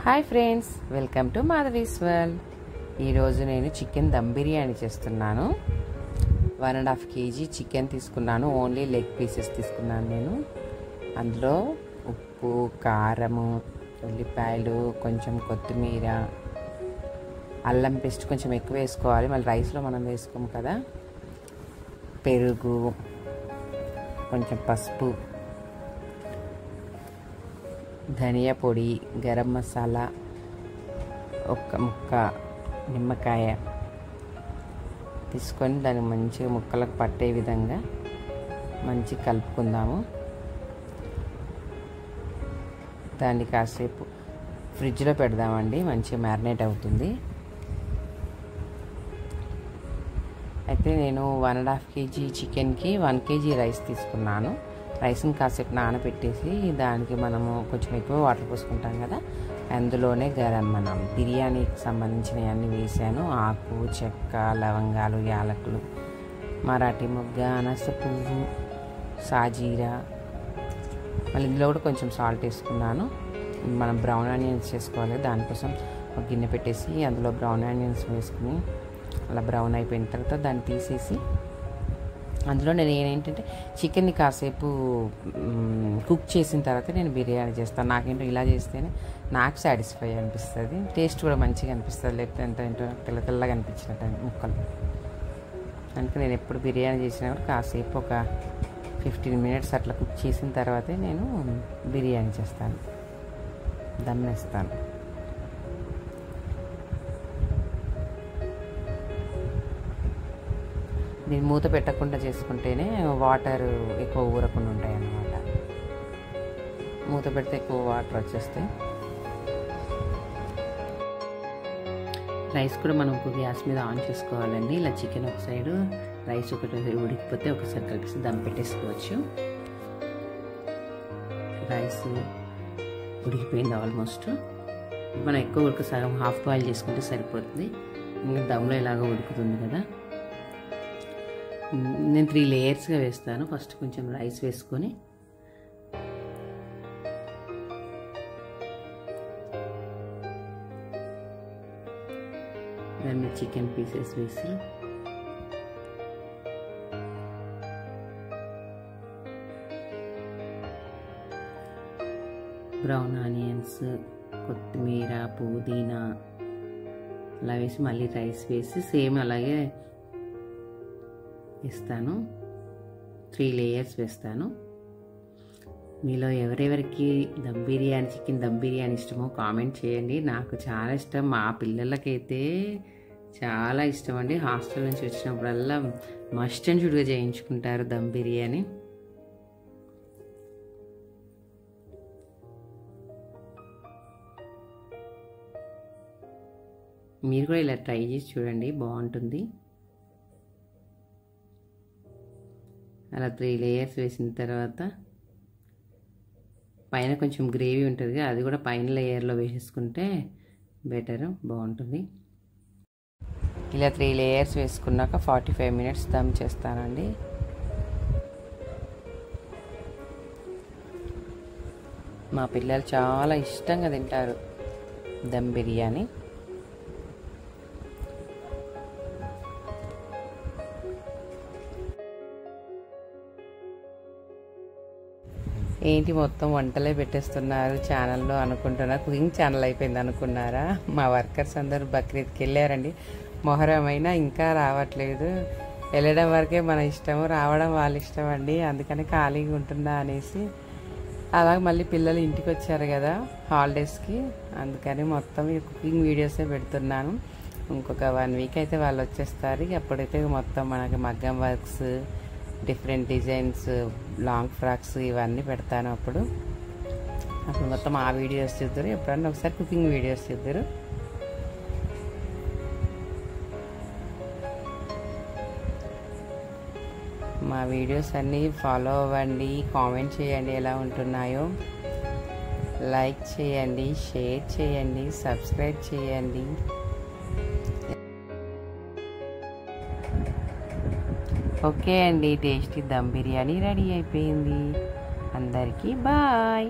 Hi friends, welcome to Madhavi's world. ఈరోజు నేను chicken dum biryani చేస్తున్నాను. 1.5 kg చికెన్ తీసుకున్నాను. ఓన్లీ లెగ్ పీసెస్ తీసుకున్నాను నేను. అందులో ఉప్పు, కారము, ఉల్లిపాయలు, కొంచెం కొత్తిమీర, అల్లం పేస్ట్ కొంచెం ఎక్కువ వేసుకోవాలి, మళ్ళీ రైస్లో మనం వేసుకోము కదా. పెరుగు, కొంచెం పసుపు, ధనియా పొడి, గరం మసాలా, ఒక ముక్క నిమ్మకాయ తీసుకొని దాన్ని మంచిగా ముక్కలకు పట్టే విధంగా మంచిగా కలుపుకుందాము. దాన్ని కాసేపు ఫ్రిడ్జ్లో పెడదామండి, మంచిగా మ్యారినేట్ అవుతుంది. అయితే నేను 1.5 kg చికెన్కి 1 kg రైస్ తీసుకున్నాను. రైస్ని కాసేపు నానబెట్టేసి దానికి మనము కొంచెం ఎక్కువ వాటర్ పోసుకుంటాం కదా, అందులోనే మనం బిర్యానీకి సంబంధించినవి అన్నీ వేసాను. ఆకు, చెక్క, లవంగాలు, యాలకులు, మరాఠీ మొగ్గ, అనాస పువ్వు, సాజీరా, మళ్ళీ ఇందులో కూడా కొంచెం సాల్ట్ వేసుకున్నాను. మనం బ్రౌన్ ఆనియన్స్ చేసుకోవాలి, దానికోసం ఒక గిన్నె పెట్టేసి అందులో బ్రౌన్ ఆనియన్స్ వేసుకుని అలా బ్రౌన్ అయిపోయిన తర్వాత దాన్ని తీసేసి అందులో నేను ఏంటంటే చికెన్ని కాసేపు కుక్ చేసిన తర్వాత నేను బిర్యానీ చేస్తాను. నాకేంటో ఇలా చేస్తేనే నాకు సాటిస్ఫై అనిపిస్తుంది, టేస్ట్ కూడా మంచిగా అనిపిస్తుంది. లేకపోతే ఏంటో తెల్ల తెల్లగా అనిపించినట్టు ముక్కలు. అందుకే నేను ఎప్పుడు బిర్యానీ చేసినప్పుడు కాసేపు ఒక 15 minutes అట్లా కుక్ చేసిన తర్వాతే నేను బిర్యానీ చేస్తాను, దమ్ వేస్తాను. దీన్ని మూత పెట్టకుండా చేసుకుంటేనే వాటర్ ఎక్కువ ఊరకుండా ఉంటాయి అన్నమాట. మూత పెడితే ఎక్కువ వాటర్ వచ్చేస్తాయి. రైస్ కూడా మనం గ్యాస్ మీద ఆన్ చేసుకోవాలండి. ఇలా చికెన్ ఒక సైడు, రైస్ ఒకటి ఉడికిపోతే ఒకసారి కలిపి దమ్ పెట్టేసుకోవచ్చు. రైస్ ఉడికిపోయింది ఆల్మోస్ట్. మనం ఎక్కువ సగం హాఫ్ బాయిల్ చేసుకుంటే సరిపోతుంది, ఇంకా దమ్లో ఇలాగ ఉడుకుతుంది కదా. నేను 3 layers వేస్తాను. ఫస్ట్ కొంచెం రైస్ వేసుకొని దాన్ని చికెన్ పీసెస్ వేసి బ్రౌన్ ఆనియన్స్, కొత్తిమీర, పుదీనా అలా వేసి మళ్ళీ రైస్ వేసి సేమ్ అలాగే వేస్తాను. 3 layers వేస్తాను. మీలో ఎవరెవరికి దమ్ బిర్యానీ, చికెన్ దమ్ బిర్యానీ ఇష్టమో కామెంట్ చేయండి. నాకు చాలా ఇష్టం, మా పిల్లలకైతే చాలా ఇష్టం అండి. హాస్టల్ నుంచి వచ్చినప్పుడల్లా మస్ట్ అండ్ షుడ్గా చేయించుకుంటారు దమ్ బిర్యానీ. మీరు కూడా ఇలా ట్రై చేసి చూడండి, బాగుంటుంది. అలా 3 layers వేసిన తర్వాత పైన కొంచెం గ్రేవీ ఉంటుంది, అది కూడా పైన లేయర్లో వేసేసుకుంటే బెటర్, బాగుంటుంది. ఇలా 3 layers వేసుకున్నాక 45 minutes దమ్ చేస్తానండి. మా పిల్లలు చాలా ఇష్టంగా తింటారు దమ్ బిర్యానీ. ఏంటి మొత్తం వంటలే పెట్టేస్తున్నారు ఛానల్లో అనుకుంటున్నా, కుకింగ్ ఛానల్ అయిపోయింది అనుకున్నారా? మా వర్కర్స్ అందరూ బక్రీద్కి వెళ్ళారండి. మొహరం అయినా ఇంకా రావట్లేదు. వెళ్ళడం వరకే మన ఇష్టము, రావడం వాళ్ళ ఇష్టం అండి. అందుకని ఖాళీగా ఉంటున్నా అనేసి అలాగే మళ్ళీ పిల్లలు ఇంటికి వచ్చారు కదా హాలిడేస్కి, అందుకని మొత్తం ఈ కుకింగ్ వీడియోసే పెడుతున్నాను. ఇంకొక 1 week అయితే వాళ్ళు వచ్చేస్తారు. అప్పుడైతే మొత్తం మనకి మగ్గం works, different designs, long frocks ఇవన్నీ పెడతాను. అప్పుడు మొత్తం ఆ వీడియోస్ చూద్దరు. ఎప్పుడన్నా ఒకసారి కుకింగ్ వీడియోస్ చూద్దరు. మా వీడియోస్ అన్నీ ఫాలో అవ్వండి, కామెంట్ చేయండి ఎలా ఉంటున్నాయో, లైక్ చేయండి, షేర్ చేయండి, సబ్స్క్రైబ్ చేయండి. ఓకే అండి, టేస్టీ దమ్ బిర్యానీ రెడీ అయిపోయింది. అందరికీ బాయ్.